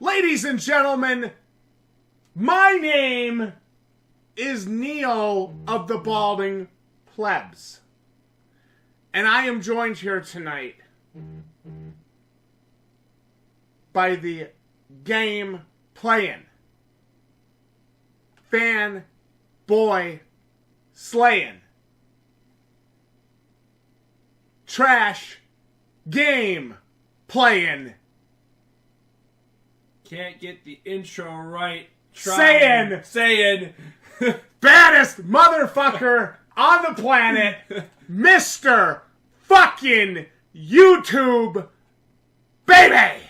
Ladies and gentlemen, my name is Neo of the Balding Plebs. And I am joined here tonight by the game playing, fan boy slaying, trash game playing, can't get the intro right, saying baddest motherfucker on the planet, Mr. fucking YouTube baby.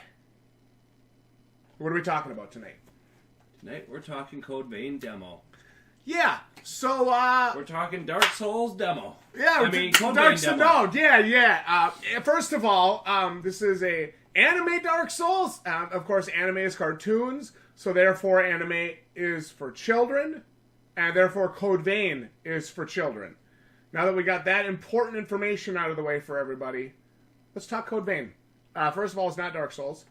What are we talking about tonight? Tonight we're talking Code Vein demo. Yeah, so we're talking Dark Souls demo. Yeah, I mean Code Vein demo. No, yeah. First of all, this is a anime Dark Souls. Of course, anime is cartoons, so therefore anime is for children, and therefore Code Vein is for children. Now that we got that important information out of the way for everybody, let's talk Code Vein. First of all, it's not Dark Souls.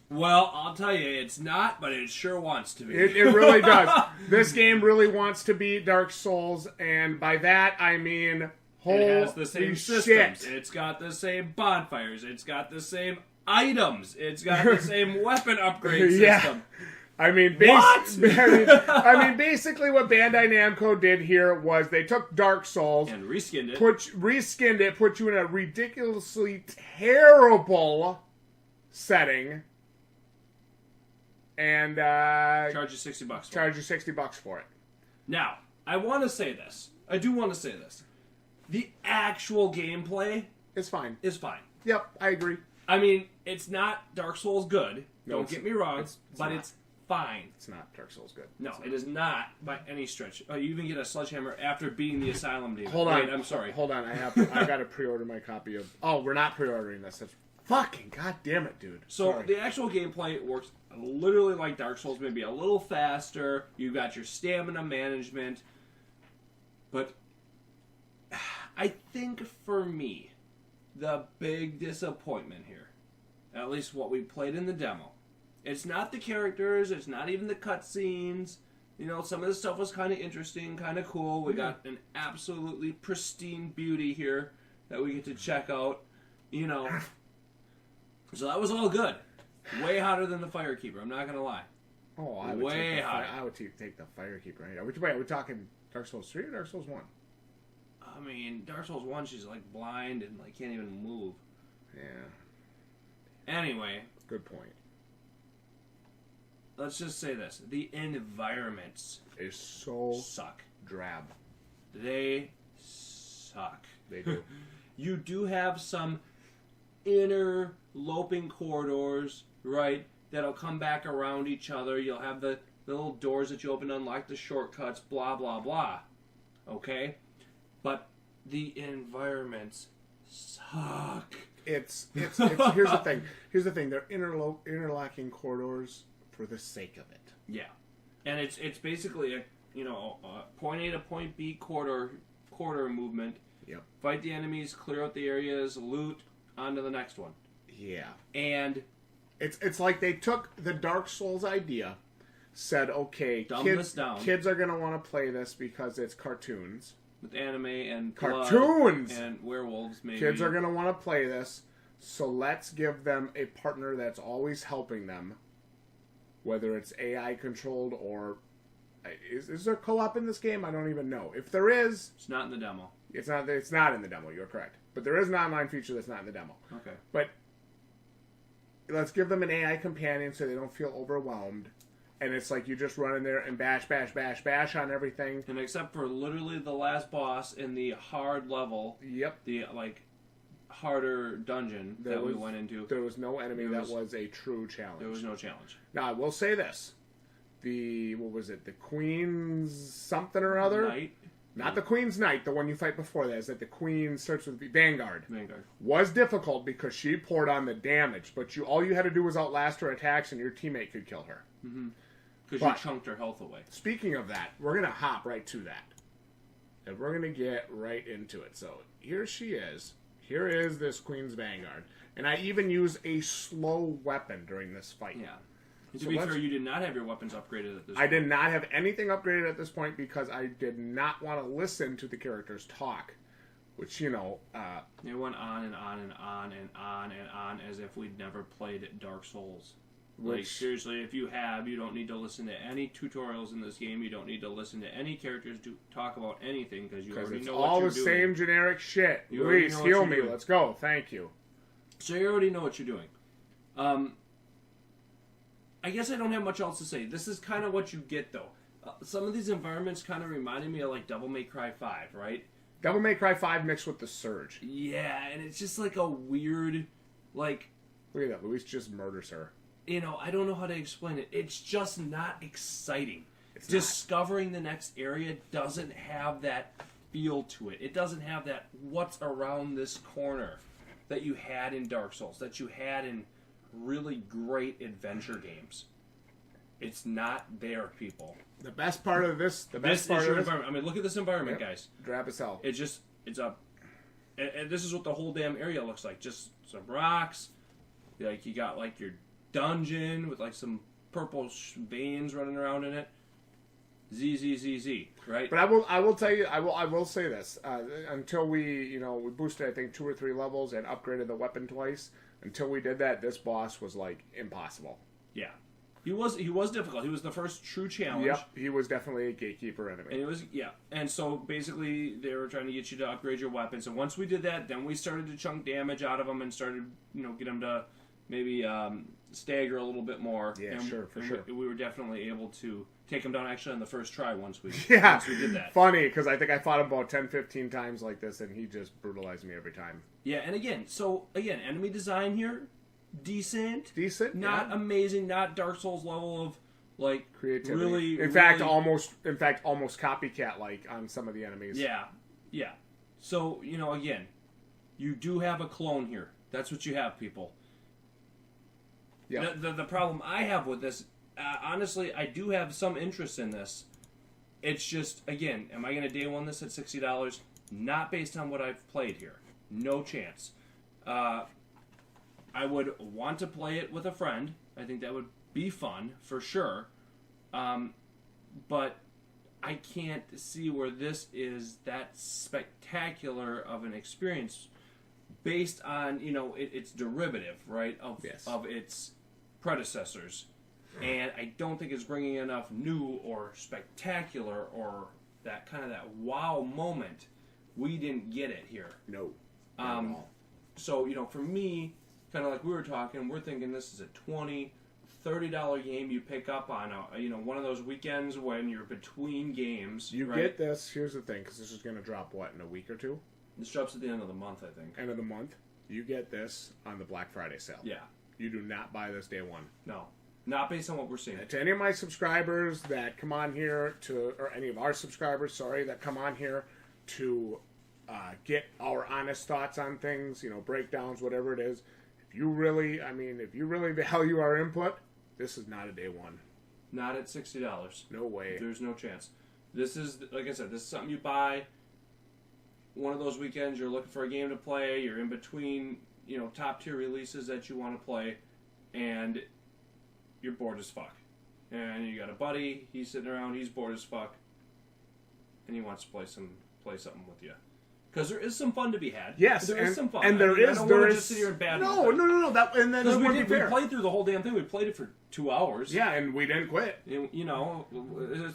Well, I'll tell you, it's not, but it sure wants to be. It really does. This game really wants to be Dark Souls, and by that I mean it has the same systems. It's got the same bonfires. It's got the same items. It's got the same weapon upgrade system. Yeah. I mean, basically what Bandai Namco did here was they took Dark Souls and reskinned it. Put you in a ridiculously terrible setting, and charge you $60. Charge you $60 for it. Now, I want to say this. I do want to say this. The actual gameplay is fine. Yep, I agree. I mean, it's not Dark Souls good. No, don't get me wrong, but not. it's fine. It's not Dark Souls good. No, it is not by any stretch. Oh, you even get a sledgehammer after beating the Asylum Demon. Hold on. Wait, I'm sorry. Hold on. I got to pre-order my copy of... Oh, we're not pre-ordering this. That's fucking goddamn it, dude. So Sorry. the actual gameplay works literally like Dark Souls, maybe a little faster. You got your stamina management. But I think for me, the big disappointment here, at least what we played in the demo, it's not the characters, it's not even the cutscenes. You know, some of the stuff was kind of interesting, kind of cool. We got an absolutely pristine beauty here that we get to check out. You know, so that was all good. Way hotter than the Firekeeper, I'm not going to lie. Oh, I would take the Firekeeper. Right? Are we talking Dark Souls 3 or Dark Souls 1? I mean, Dark Souls 1, she's like blind and like can't even move. Yeah. Anyway. Good point. Let's just say this. The environments suck. Drab. They suck. They do. You do have some interloping corridors, right, that'll come back around each other. You'll have the little doors that you open to unlock the shortcuts, blah, blah, blah. Okay? But the environments suck. It's here's the thing. Here's the thing. They're interlocking corridors for the sake of it. Yeah. And it's basically a point A to point B corridor movement. Yep. Fight the enemies, clear out the areas, loot, on to the next one. Yeah. And it's like they took the Dark Souls idea, said, okay, kids are going to want to play this because it's cartoons. With anime and cartoons blood and werewolves, maybe. Kids are going to want to play this, so let's give them a partner that's always helping them, whether it's AI controlled or... Is there co-op in this game? I don't even know. If there is... It's not in the demo. It's not in the demo, you're correct. But there is an online feature that's not in the demo. Okay. But let's give them an AI companion so they don't feel overwhelmed. And it's like you just run in there and bash on everything. And except for literally the last boss in the hard level. Yep. The, harder dungeon we went into. There was no enemy that was a true challenge. There was no challenge. Now, I will say this. What was it? The Queen's something or other? Knight? Not the Queen's Knight, the one you fight before that. Is that the Queen starts with the Vanguard. Vanguard. Was difficult because she poured on the damage, but all you had to do was outlast her attacks and your teammate could kill her. Mm-hmm. Because you chunked her health away. Speaking of that, we're going to hop right to that. And we're going to get right into it. So, here she is. here is this Queen's Vanguard. And I even use a slow weapon during this fight. Yeah. To be fair, you did not have your weapons upgraded at this point. I did not have anything upgraded at this point because I did not want to listen to the characters talk. Which, you know... they went on and on and on and on and on as if we'd never played Dark Souls. Like, seriously, if you have, you don't need to listen to any tutorials in this game. You don't need to listen to any characters talk about anything because you already know what you're doing. All the same generic shit. Luis, heal me. Let's go. Thank you. So you already know what you're doing. I guess I don't have much else to say. This is kind of what you get, though. Some of these environments kind of reminded me of, like, Devil May Cry 5, right? Devil May Cry 5 mixed with the Surge. Yeah, and it's just, like, a weird, like... Look at that. Luis just murders her. You know, I don't know how to explain it. It's just not exciting. It's Discovering the next area doesn't have that feel to it. It doesn't have that what's around this corner that you had in Dark Souls, that you had in really great adventure games. It's not there, people. The best part of this... environment. I mean, look at this environment, guys. Drab as hell. It's a... And this is what the whole damn area looks like. Just some rocks. Like, you got, like, your dungeon with, like, some purple veins running around in it. Z, right? But I will tell you, I will say this. Until we boosted, I think, 2 or 3 levels and upgraded the weapon twice. Until we did that, this boss was, like, impossible. Yeah. He was difficult. He was the first true challenge. Yep, he was definitely a gatekeeper enemy. And it was, yeah. And so, basically, they were trying to get you to upgrade your weapons. And once we did that, then we started to chunk damage out of them and started, get them to maybe stagger a little bit more. Yeah, and, sure. We were definitely able to take him down actually on the first try once we did that. Funny, because I think I fought him about 10, 15 times like this, and he just brutalized me every time. Yeah, and again, enemy design here, decent, not yeah. Amazing, not Dark Souls level of like creativity. Really, in fact, almost copycat like on some of the enemies. Yeah. So again, you do have a clone here. That's what you have, people. Yeah. The problem I have with this, honestly, I do have some interest in this. It's just, again, am I going to day one this at $60? Not based on what I've played here. No chance. I would want to play it with a friend. I think that would be fun, for sure. But I can't see where this is that spectacular of an experience based on, its derivative, right, of its predecessors. And I don't think it's bringing enough new or spectacular or that wow moment. We didn't get it here. No. So, for me, kind of like we were talking, we're thinking this is a $20, $30 game you pick up on one of those weekends when you're between games. You get this. Here's the thing, because this is going to drop, in a week or two? This drops at the end of the month, I think. End of the month. You get this on the Black Friday sale. Yeah. You do not buy this day one. No. Not based on what we're seeing. To any of my subscribers that come on here or any of our subscribers, that come on here to get our honest thoughts on things, breakdowns, whatever it is. If you really value our input, this is not a day one. Not at $60. No way. There's no chance. This is, like I said, this is something you buy one of those weekends. You're looking for a game to play. You're in between, top tier releases that you want to play, and you're bored as fuck. And you got a buddy. He's sitting around. He's bored as fuck, and he wants to play something with you. Because there is some fun to be had. Yes, there is some fun. And there is. I don't want to just sit here and bad. No. And then we played through the whole damn thing. We played it for 2 hours. Yeah, and we didn't quit.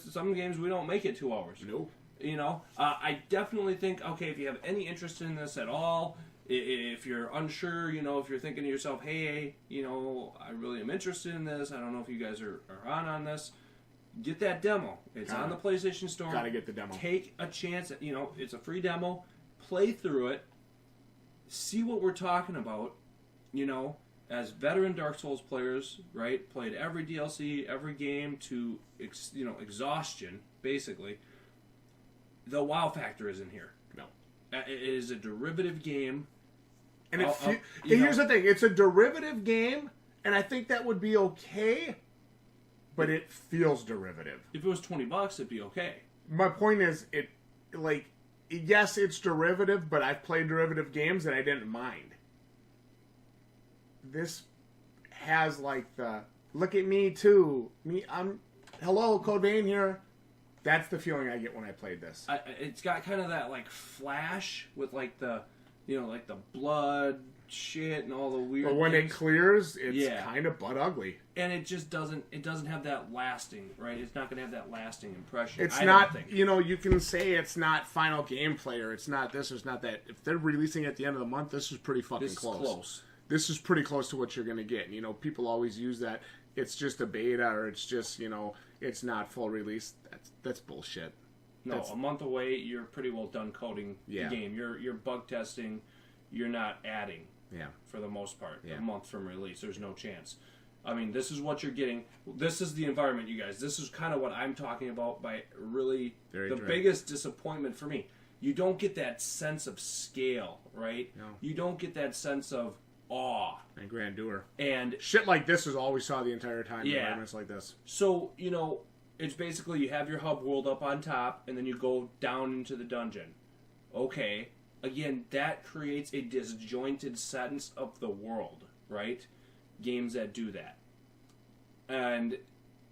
Some games we don't make it 2 hours. No. I definitely think, okay, if you have any interest in this at all, if you're unsure, if you're thinking to yourself, hey, I really am interested in this. I don't know if you guys are on this. Get that demo. It's on the PlayStation Store. Gotta get the demo. Take a chance. It's a free demo. Play through it. See what we're talking about. As veteran Dark Souls players, right? Played every DLC, every game to exhaustion, basically. The wow factor isn't here. No. It is a derivative game. And here's the thing. It's a derivative game, and I think that would be okay, but it feels derivative. If it was $20, it'd be okay. My point is, yes, it's derivative, but I've played derivative games and I didn't mind. This has like the look at me too. Hello, Code Vein here. That's the feeling I get when I played this. It's got kind of that like flash with like the, like the blood shit and all the weird. But when things. it clears, it's kind of butt ugly. And it just doesn't. It doesn't have that lasting, right? It's not going to have that lasting impression. It's not. You can say it's not final gameplay or it's not this or it's not that. If they're releasing at the end of the month, this is pretty fucking close. This is pretty close to what you're going to get. People always use that. It's just a beta or it's just it's not full release. That's bullshit. No, a month away, you're pretty well done coding the game. You're bug testing. You're not adding. Yeah. For the most part, yeah. A month from release, there's no chance. I mean, this is what you're getting. This is the environment, you guys. This is kind of what I'm talking about by really biggest disappointment for me. You don't get that sense of scale, right? No. You don't get that sense of awe and grandeur and shit like this is all we saw the entire time. Yeah. Environments like this. So it's basically you have your hub world up on top, and then you go down into the dungeon. Okay, again, that creates a disjointed sense of the world, right? Games that do that, and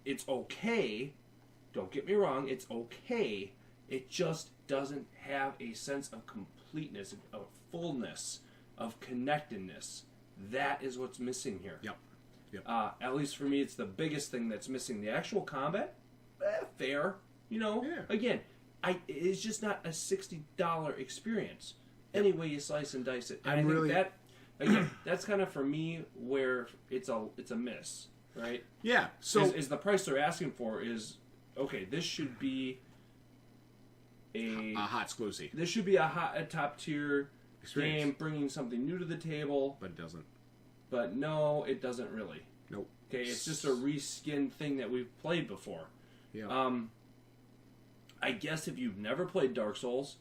it's okay. Don't get me wrong, it's okay. It just doesn't have a sense of completeness, of fullness, of connectedness. That is what's missing here. Yep. At least for me, it's the biggest thing that's missing. The actual combat, fair. Again, it's just not a $60 experience. Any way you slice and dice it. And I think that, again, that's kind of for me where it's a miss, right? Yeah. So is the price they're asking for is okay. This should be a hot exclusive. This should be a top tier game, bringing something new to the table, but it doesn't. But no, it doesn't really. Nope. Okay, it's just a reskin thing that we've played before. Yeah. I guess if you've never played Dark Souls,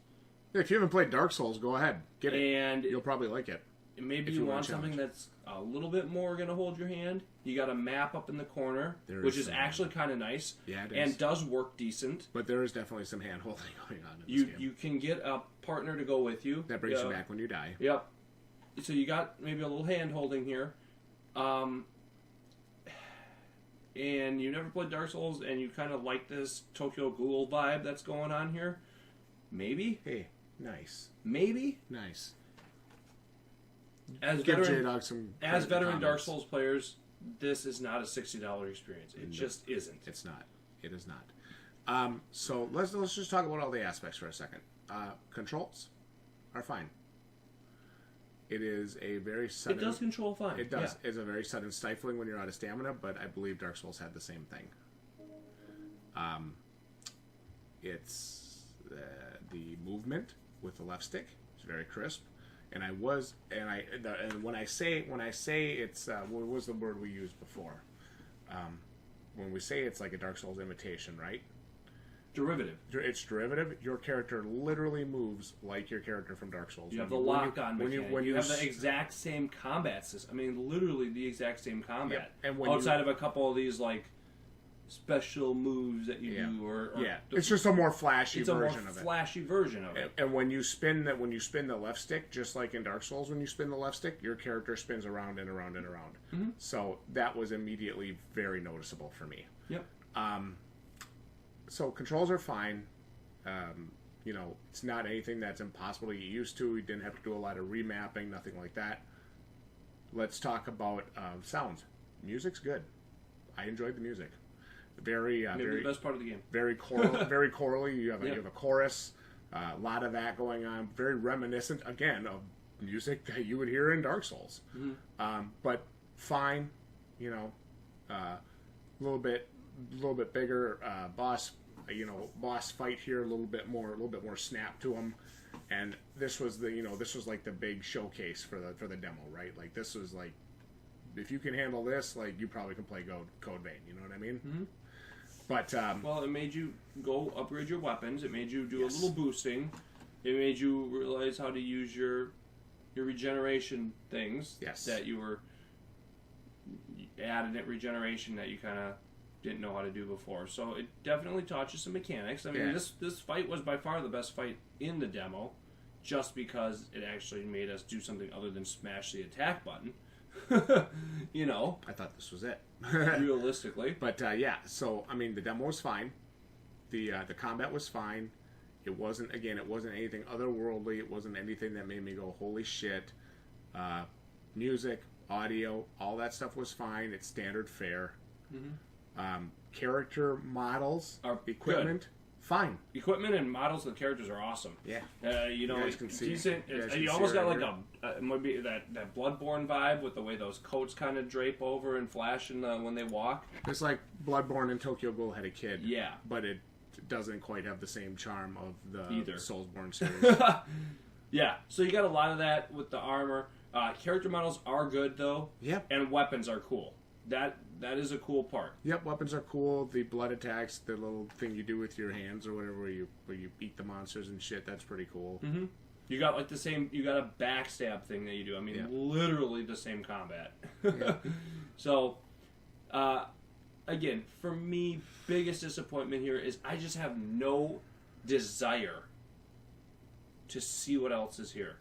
if you haven't played Dark Souls, go ahead, get it, and you'll probably like it. Maybe you want something that's a little bit more going to hold your hand. You got a map up in the corner, which is actually kind of nice. Yeah, it is. And does work decent. But there is definitely some hand holding going on in this game. You can get a partner to go with you. That brings you back when you die. Yep. So you got maybe a little hand holding here. And you never played Dark Souls and you kind of like this Tokyo Ghoul vibe that's going on here. Maybe. Hey, nice. Maybe. Nice. As give veteran, Jdog some veteran Dark Souls players, this is not a $60 experience. It just isn't. It's not. It is not. So let's just talk about all the aspects for a second. Controls are fine. It is a very sudden... It does control fine. It does. Yeah. It's a very sudden stifling when you're out of stamina, but I believe Dark Souls had the same thing. It's the movement with the left stick. It's very crisp. And when I say it's what was the word we used before? When we say it's like a Dark Souls imitation, right? Derivative. It's derivative. Your character literally moves like your character from Dark Souls. You have the lock-on mechanic. When you have the exact same combat system. I mean, literally the exact same combat. Yeah. And outside of a couple of these like special moves that you do, or it's just a more flashy version of it. It's a more flashy version of it. And when you spin the left stick, just like in Dark Souls, when you spin the left stick, your character spins around and around and around. Mm-hmm. So that was immediately very noticeable for me. Yep. So controls are fine. It's not anything that's impossible to get used to. We didn't have to do a lot of remapping, nothing like that. Let's talk about sounds. Music's good. I enjoyed the music. Maybe the best part of the game. Very choral, very chorally. You have a chorus. A lot of that going on. Very reminiscent again of music that you would hear in Dark Souls. Mm-hmm. But fine. A little bit bigger boss fight here, a little bit more snap to him, and this was like the big showcase for the demo, right? Like this was like, if you can handle this, like you probably can play Code Vein, you know what I mean? Mm-hmm. But well, it made you go upgrade your weapons. It made you do a little boosting. It made you realize how to use your regeneration things. Yes. That you were added at regeneration that you kind of didn't know how to do before. So it definitely taught you some mechanics. I mean, Yeah. this fight was by far the best fight in the demo, just because it actually made us do something other than smash the attack button. You know, I thought this was it. realistically. But yeah, so I mean, the demo was fine. The combat was fine. It wasn't anything otherworldly. It wasn't anything that made me go, holy shit. Music, audio, all that stuff was fine. It's standard fare. Character models, Are equipment, fine. Equipment and models of the characters are awesome. Yeah. You know, You guys it's can see- decent. you guys can You see almost got right like maybe that Bloodborne vibe with the way those coats kind of drape over and flash when they walk. It's like Bloodborne and Tokyo Ghoul had a kid. Yeah. But it doesn't quite have the same charm of the Either. Soulsborne series. Yeah, so you got a lot of that with the armor. Character models are good though. Yep. And weapons are cool. That is a cool part. Yep, weapons are cool. The blood attacks, the little thing you do with your hands or whatever, where you beat the monsters and shit, that's pretty cool. Mm-hmm. You got like you got a backstab thing that you do. I mean, Yeah. literally the same combat. Yeah. So, again, for me, biggest disappointment here is I just have no desire to see what else is here.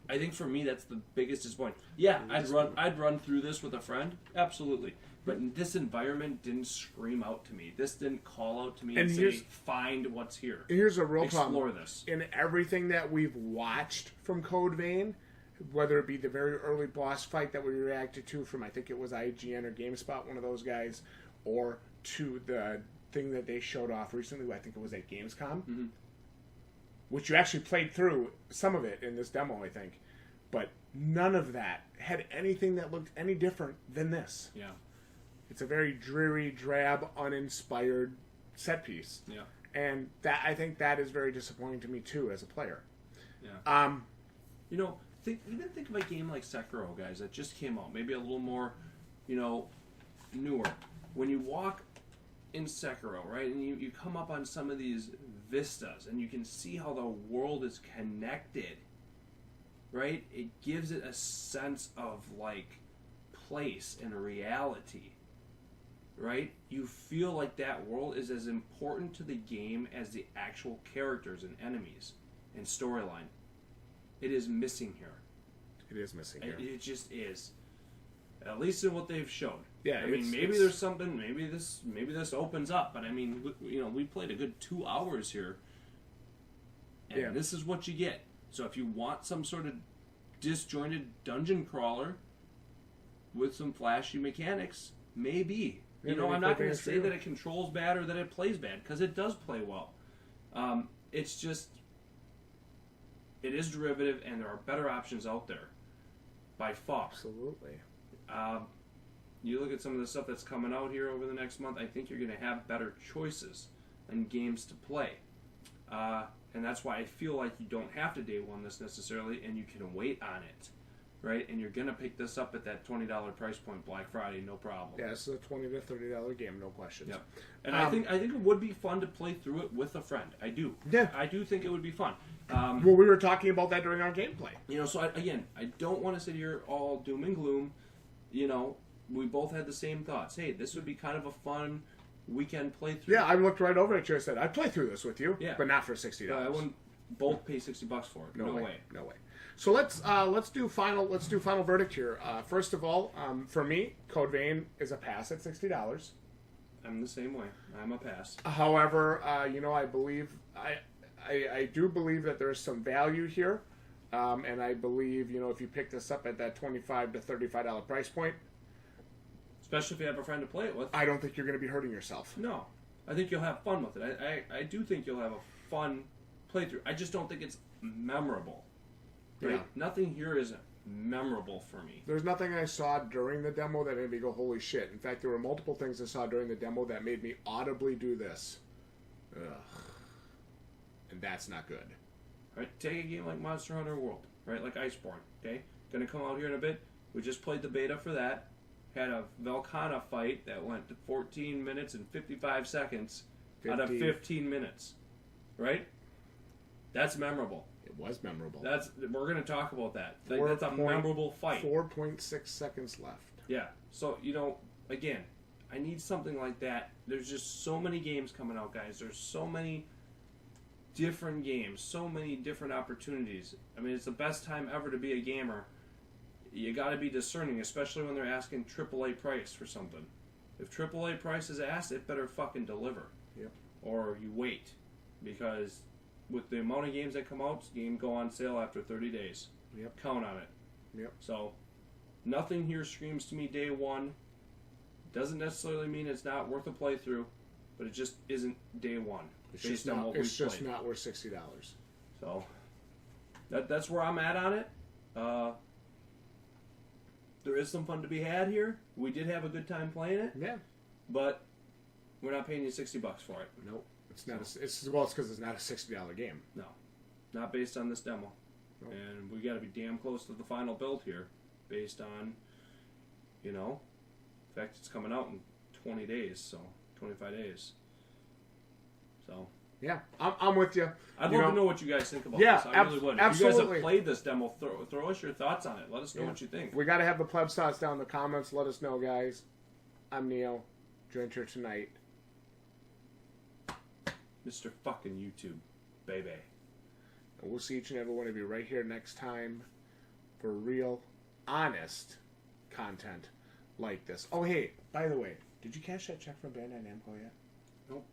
I think for me that's the biggest disappointment. Yeah, I'd run through this with a friend, absolutely. But this environment didn't scream out to me. This didn't call out to me and say, "Find what's here." Here's a real Explore problem. this. In everything that we've watched from Code Vein, whether it be the very early boss fight that we reacted to from, I think it was IGN or GameSpot, one of those guys, or to the thing that they showed off recently, I think it was at Gamescom, which you actually played through some of it in this demo, I think. But none of that had anything that looked any different than this. Yeah. It's a very dreary, drab, uninspired set piece. Yeah. And that I think that is very disappointing to me too as a player. Yeah. You know, even think of a game like Sekiro, guys, that just came out. Maybe a little more, newer. When you walk in Sekiro, right, and you come up on some of these vistas, and you can see how the world is connected, right? It gives it a sense of, like, place and reality, right? You feel like that world is as important to the game as the actual characters and enemies and storyline. It is missing here. It is missing here. It just is. At least in what they've shown. Yeah, I mean, maybe there's something. Maybe this opens up. But I mean, we played a good 2 hours here, and this is what you get. So if you want some sort of disjointed dungeon crawler with some flashy mechanics, maybe. Yeah, I'm not going to say that it controls bad or that it plays bad, because it does play well. It's just, it is derivative, and there are better options out there, by far. Absolutely. You look at some of the stuff that's coming out here over the next month, I think you're going to have better choices and games to play. And that's why I feel like you don't have to day one this necessarily, and you can wait on it. Right? And you're going to pick this up at that $20 price point Black Friday, no problem. Yeah, it's a $20 to $30 game, no questions. Yep. And I think it would be fun to play through it with a friend. I do. Yeah. I do think it would be fun. Well, we were talking about that during our gameplay. So I don't want to sit here all doom and gloom. We both had the same thoughts. Hey, this would be kind of a fun weekend playthrough. Yeah, I looked right over at you. I said, I'd play through this with you, but not for $60. I wouldn't both pay $60 for it. No way. No way. So let's do final verdict here. First of all, for me, Code Vein is a pass at $60. I'm the same way. I'm a pass. However, I do believe that there's some value here, and I believe if you pick this up at that $25 to $35 price point, especially if you have a friend to play it with, I don't think you're going to be hurting yourself. No, I think you'll have fun with it. I do think you'll have a fun playthrough. I just don't think it's memorable. Right? Yeah. Nothing here is memorable for me. There's nothing I saw during the demo that made me go, holy shit. In fact, there were multiple things I saw during the demo that made me audibly do this. Ugh. And that's not good. Right? Take a game like Monster Hunter World, right? Like Iceborne, okay? Gonna come out here in a bit. We just played the beta for that. Had a Velkhana fight that went to 14 minutes and 55 seconds out of 15 minutes. Right? That's memorable. It was memorable. We're going to talk about that. That's a memorable fight. 4.6 seconds left. Yeah. So, again, I need something like that. There's just so many games coming out, guys. There's so many different games, so many different opportunities. I mean, it's the best time ever to be a gamer. You got to be discerning, especially when they're asking AAA price for something. If AAA price is asked, it better fucking deliver. Yep. Or you wait, because with the amount of games that come out, games go on sale after 30 days. Yep. Count on it. Yep. So, nothing here screams to me day one. Doesn't necessarily mean it's not worth a playthrough, but it just isn't day one. It's just not worth $60. So, that's where I'm at on it. There is some fun to be had here. We did have a good time playing it. Yeah. But we're not paying you $60 for it. Nope. It's not. It's because it's not a $60 game. No, not based on this demo. Nope. And we got to be damn close to the final build here, based on, the fact it's coming out in 20 days, so 25 days. So. Yeah, I'm with you. I'd love to know what you guys think about yeah, this. I really would. If absolutely. you guys have played this demo, throw us your thoughts on it. Let us know what you think. We got to have the plebs thoughts down in the comments. Let us know, guys. I'm Neo. Joined here tonight. Mr. fucking YouTube, baby. And we'll see each and every one of you right here next time for real, honest content like this. Oh, hey, by the way, did you cash that check from Bandai Namco yet? Nope.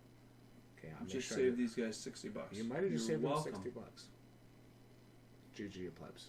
Okay, I'm just sure saved these guys $60. You might have just saved them welcome. $60. GG, plebs.